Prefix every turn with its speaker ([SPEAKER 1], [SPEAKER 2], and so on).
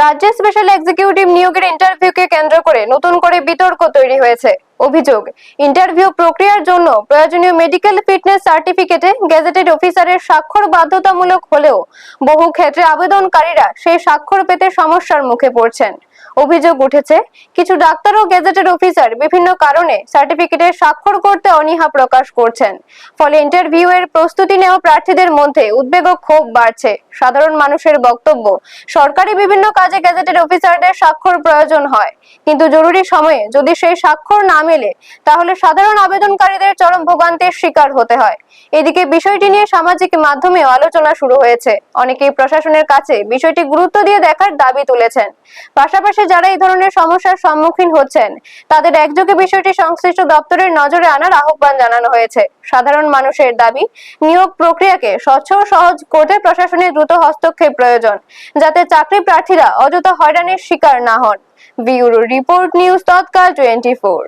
[SPEAKER 1] রাজ্যে special executive নিয়োগের ইন্টারভিউকে কেন্দ্র করে নতুন করে বিতর্ক তৈরি হয়েছে। অভিযোগ, ইন্টারভিউ প্রক্রিয়ার জন্য প্রয়োজনীয় মেডিকেল ফিটনেস সার্টিফিকেটে গেজেটেড অফিসারের স্বাক্ষর বাধ্যতামূলক হলেও বহু ক্ষেত্রে আবেদনকারীরা সেই স্বাক্ষর পেতে সমস্যার মুখে পড়ছেন। অভিযোগ উঠেছে, কিছু ডাক্তার ও গেজেটেড অফিসার বিভিন্ন কারণে সার্টিফিকেটে স্বাক্ষর করতে অনীহা প্রকাশ করছেন। ফলে ইন্টারভিউ এর প্রস্তুতি নেওয়া প্রার্থীদের মধ্যে উদ্বেগ ও ক্ষোভ বাড়ছে। সাধারণ মানুষের বক্তব্য, সরকারি বিভিন্ন কাজে গেজেটেড অফিসারদের স্বাক্ষর প্রয়োজন হয়, কিন্তু জরুরি সময়ে যদি সেই স্বাক্ষর না মেলে তাহলে সাধারণ আবেদনকারীদের চরম ভোগান্তির শিকার হতে হয়। এদিকে বিষয়টি নিয়ে সামাজিক মাধ্যমেও আলোচনা শুরু হয়েছে। অনেকেই প্রশাসনের কাছে বিষয়টি গুরুত্ব দিয়ে দেখার দাবি তুলেছেন। পাশাপাশি যারা এই ধরনের সমস্যার সম্মুখীন হচ্ছেন তাদের একযোগে বিষয়টি সংশ্লিষ্ট দপ্তরের নজরে আনার আহ্বান জানানো হয়েছে। সাধারণ মানুষের দাবি, নিয়োগ প্রক্রিয়াকে স্বচ্ছ ও সহজ করতে প্রশাসনের দ্রুত হস্তক্ষেপ প্রয়োজন, যাতে চাকরি প্রার্থীরা অযথা হয়রানির শিকার না হন। ব্যুরো রিপোর্ট, নিউজ তৎকাল 24।